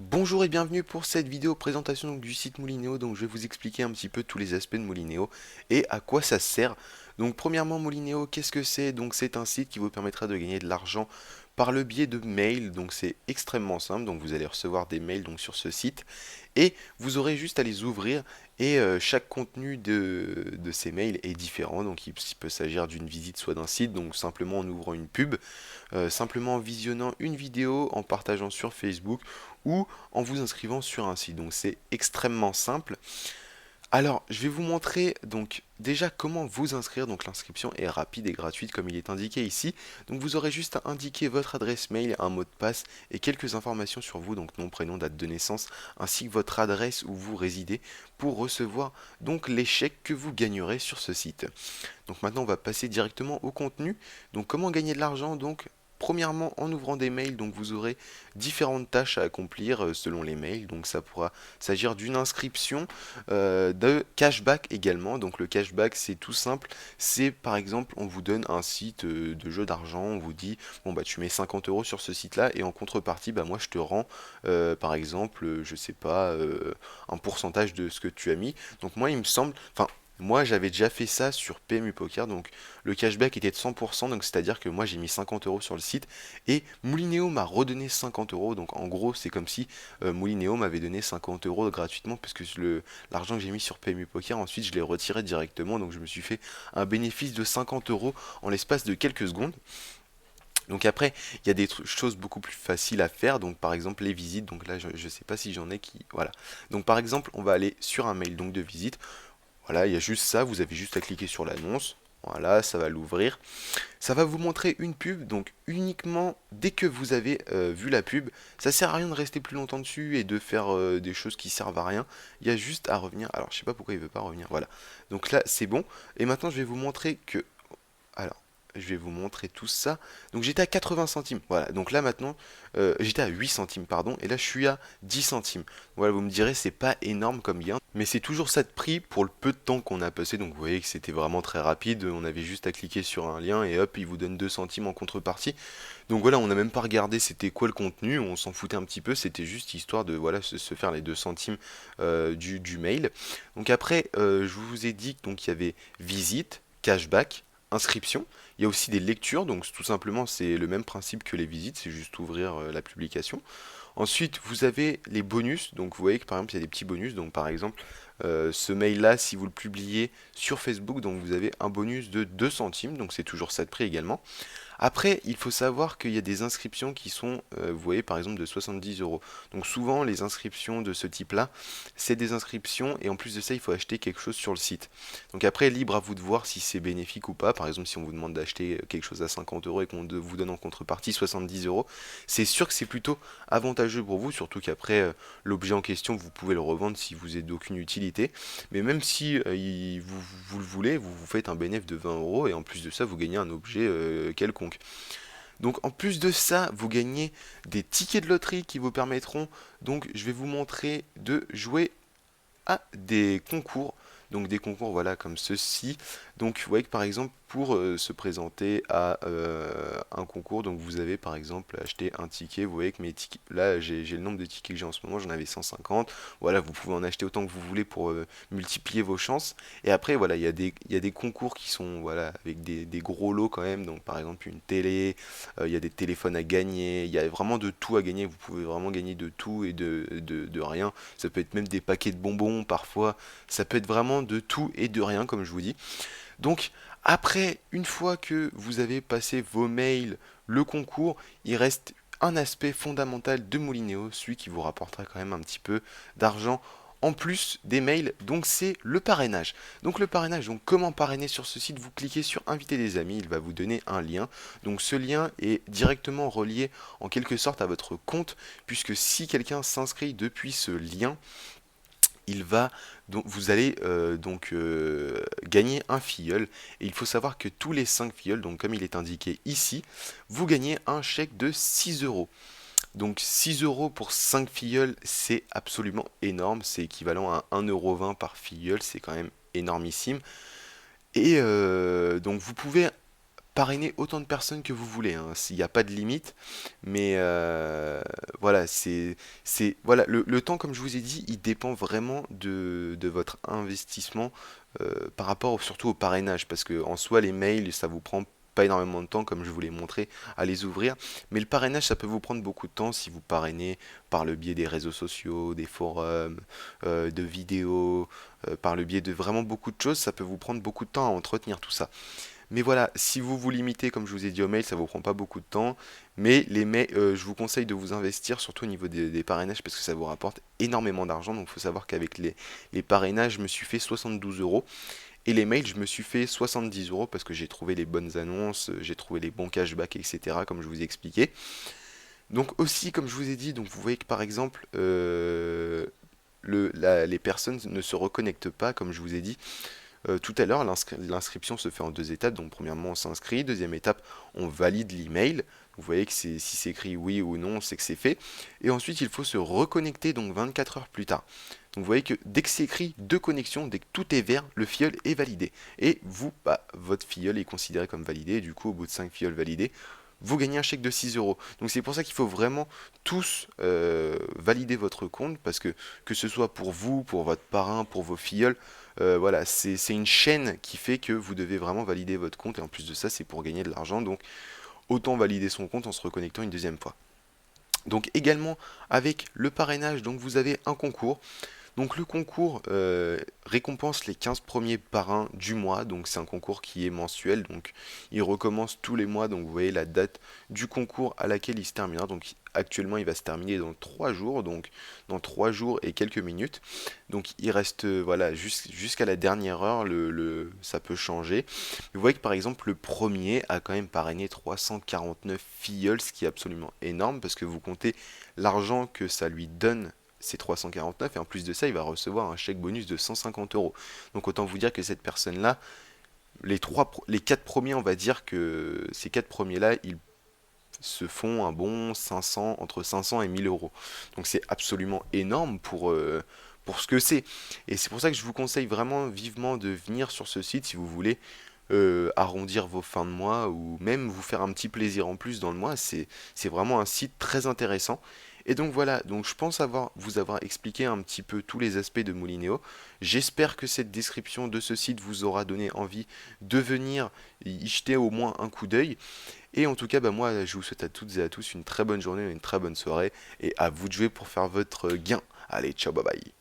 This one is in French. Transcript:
Bonjour et bienvenue pour cette vidéo présentation du site Moulinéo. Donc je vais vous expliquer un petit peu tous les aspects de Moulinéo et à quoi ça sert. Donc premièrement Moulinéo, qu'est-ce que c'est? Donc c'est un site qui vous permettra de gagner de l'argent par le biais de mails. Donc c'est extrêmement simple. Donc vous allez recevoir des mails donc sur ce site et vous aurez juste à les ouvrir et chaque contenu de ces mails est différent. Donc il peut s'agir d'une visite soit d'un site, donc simplement en ouvrant une pub, simplement en visionnant une vidéo, en partageant sur Facebook ou en vous inscrivant sur un site. Donc c'est extrêmement simple. Alors, je vais vous montrer donc déjà comment vous inscrire. Donc l'inscription est rapide et gratuite comme il est indiqué ici. Donc vous aurez juste à indiquer votre adresse mail, un mot de passe et quelques informations sur vous, donc nom, prénom, date de naissance, ainsi que votre adresse où vous résidez pour recevoir donc les chèques que vous gagnerez sur ce site. Donc maintenant on va passer directement au contenu. Donc comment gagner de l'argent donc premièrement, en ouvrant des mails, donc vous aurez différentes tâches à accomplir selon les mails. Donc ça pourra s'agir d'une inscription, de cashback également. Donc le cashback, c'est tout simple. C'est par exemple, on vous donne un site de jeu d'argent. On vous dit, bon bah tu mets 50 euros sur ce site-là et en contrepartie, bah moi je te rends, par exemple, je sais pas, un pourcentage de ce que tu as mis. Donc moi, il me semble, enfin moi, j'avais déjà fait ça sur PMU Poker, donc le cashback était de 100%, donc c'est-à-dire que moi j'ai mis 50 euros sur le site et Moulinéo m'a redonné 50 euros. Donc en gros, c'est comme si Moulinéo m'avait donné 50 euros gratuitement, puisque l'argent que j'ai mis sur PMU Poker, ensuite je l'ai retiré directement, donc je me suis fait un bénéfice de 50 euros en l'espace de quelques secondes. Donc après, il y a des choses beaucoup plus faciles à faire, donc par exemple les visites, donc là je ne sais pas si j'en ai qui... Voilà. Donc par exemple, on va aller sur un mail donc de visite. Voilà, il y a juste ça, vous avez juste à cliquer sur l'annonce. Voilà, ça va l'ouvrir. Ça va vous montrer une pub, donc uniquement dès que vous avez vu la pub, ça sert à rien de rester plus longtemps dessus et de faire des choses qui servent à rien. Il y a juste à revenir. Alors, je sais pas pourquoi il veut pas revenir. Voilà. Donc là, c'est bon. Et maintenant, je vais vous montrer que alors, je vais vous montrer tout ça. Donc j'étais à 80 centimes. Voilà. Donc là maintenant, j'étais à 8 centimes, pardon. Et là, je suis à 10 centimes. Voilà, vous me direz, c'est pas énorme comme gain. Mais c'est toujours ça de prix pour le peu de temps qu'on a passé. Donc vous voyez que c'était vraiment très rapide. On avait juste à cliquer sur un lien et hop, il vous donne 2 centimes en contrepartie. Donc voilà, on n'a même pas regardé c'était quoi le contenu. On s'en foutait un petit peu. C'était juste histoire de voilà, se faire les 2 centimes du mail. Donc après, je vous ai dit donc il y avait visite, cashback, inscription. Il y a aussi des lectures, donc tout simplement c'est le même principe que les visites, c'est juste ouvrir la publication. Ensuite, vous avez les bonus, donc vous voyez que par exemple il y a des petits bonus, donc par exemple ce mail-là, si vous le publiez sur Facebook, donc vous avez un bonus de 2 centimes, donc c'est toujours ça de prix également. Après, il faut savoir qu'il y a des inscriptions qui sont, vous voyez, par exemple de 70 euros. Donc souvent, les inscriptions de ce type-là, c'est des inscriptions et en plus de ça, il faut acheter quelque chose sur le site. Donc après, libre à vous de voir si c'est bénéfique ou pas. Par exemple, si on vous demande d'acheter quelque chose à 50 euros et qu'on vous donne en contrepartie 70 euros, c'est sûr que c'est plutôt avantageux pour vous, surtout qu'après, l'objet en question, vous pouvez le revendre si vous êtes d'aucune utilité. Mais même si vous le voulez, vous vous faites un bénéfice de 20 euros et en plus de ça, vous gagnez un objet quelconque. Donc en plus de ça, vous gagnez des tickets de loterie qui vous permettront, donc je vais vous montrer de jouer à des concours. Donc des concours voilà comme ceci. Donc vous voyez que par exemple pour se présenter à un concours, donc vous avez par exemple acheté un ticket. Vous voyez que mes tickets, là j'ai le nombre de tickets que j'ai en ce moment, j'en avais 150. Voilà, vous pouvez en acheter autant que vous voulez pour multiplier vos chances. Et après voilà, il y a des concours qui sont voilà avec des gros lots quand même. Donc par exemple une télé, il y a des téléphones à gagner, il y a vraiment de tout à gagner. Vous pouvez vraiment gagner de tout et de rien. Ça peut être même des paquets de bonbons parfois. Ça peut être vraiment de tout et de rien, comme je vous dis. Donc, après, une fois que vous avez passé vos mails, le concours, il reste un aspect fondamental de Molinéo, celui qui vous rapportera quand même un petit peu d'argent en plus des mails, donc c'est le parrainage. Donc le parrainage, donc comment parrainer sur ce site? Vous cliquez sur inviter des amis, il va vous donner un lien. Donc ce lien est directement relié en quelque sorte à votre compte, puisque si quelqu'un s'inscrit depuis ce lien, il va donc vous allez gagner un filleul et il faut savoir que tous les 5 filleuls, donc comme il est indiqué ici, vous gagnez un chèque de 6 euros. Donc 6 euros pour 5 filleuls, c'est absolument énorme, c'est équivalent à 1,20 € par filleul, c'est quand même énormissime. Et donc vous pouvez parrainer autant de personnes que vous voulez, hein, s'il n'y a pas de limite, mais voilà, voilà, le temps, comme je vous ai dit, il dépend vraiment de votre investissement par rapport surtout au parrainage, parce que en soi, les mails, ça vous prend pas énormément de temps, comme je vous l'ai montré, à les ouvrir, mais le parrainage, ça peut vous prendre beaucoup de temps si vous parrainez par le biais des réseaux sociaux, des forums, de vidéos, par le biais de vraiment beaucoup de choses, ça peut vous prendre beaucoup de temps à entretenir tout ça. Mais voilà, si vous vous limitez, comme je vous ai dit, au mail, ça vous prend pas beaucoup de temps. Mais les mails, je vous conseille de vous investir, surtout au niveau des parrainages, parce que ça vous rapporte énormément d'argent. Donc il faut savoir qu'avec les parrainages, je me suis fait 72 euros. Et les mails, je me suis fait 70 euros parce que j'ai trouvé les bonnes annonces, j'ai trouvé les bons cashbacks, etc. Comme je vous ai expliqué. Donc aussi, comme je vous ai dit, donc vous voyez que par exemple, les personnes ne se reconnectent pas, comme je vous ai dit. Tout à l'heure, l'inscription se fait en deux étapes. Donc, premièrement, on s'inscrit. Deuxième étape, on valide l'email. Vous voyez que si c'est écrit oui ou non, c'est que c'est fait. Et ensuite, il faut se reconnecter donc 24 heures plus tard. Donc, vous voyez que dès que c'est écrit deux connexions, dès que tout est vert, le filleul est validé. Et vous, bah, votre filleul est considéré comme validé. Et du coup, au bout de 5 filleuls validés, vous gagnez un chèque de 6 euros. Donc c'est pour ça qu'il faut vraiment tous valider votre compte, parce que ce soit pour vous, pour votre parrain, pour vos filleuls, voilà, c'est une chaîne qui fait que vous devez vraiment valider votre compte, et en plus de ça, c'est pour gagner de l'argent, donc autant valider son compte en se reconnectant une deuxième fois. Donc également avec le parrainage, donc vous avez un concours. Donc le concours récompense les 15 premiers parrains du mois, donc c'est un concours qui est mensuel, donc il recommence tous les mois, donc vous voyez la date du concours à laquelle il se terminera, donc actuellement il va se terminer dans 3 jours, donc dans 3 jours et quelques minutes, donc il reste voilà jusqu'à la dernière heure, ça peut changer. Vous voyez que par exemple le premier a quand même parrainé 349 filleuls, ce qui est absolument énorme, parce que vous comptez l'argent que ça lui donne, c'est 349, et en plus de ça, il va recevoir un chèque bonus de 150 euros. Donc autant vous dire que cette personne-là, les quatre premiers, on va dire que ces quatre premiers-là, ils se font un bon 500, entre 500 et 1000 euros. Donc c'est absolument énorme pour ce que c'est. Et c'est pour ça que je vous conseille vraiment vivement de venir sur ce site si vous voulez arrondir vos fins de mois ou même vous faire un petit plaisir en plus dans le mois. C'est vraiment un site très intéressant. Et donc voilà, donc je pense vous avoir expliqué un petit peu tous les aspects de Molinéo. J'espère que cette description de ce site vous aura donné envie de venir y jeter au moins un coup d'œil. Et en tout cas, bah moi, je vous souhaite à toutes et à tous une très bonne journée, une très bonne soirée, et à vous de jouer pour faire votre gain. Allez, ciao, bye bye.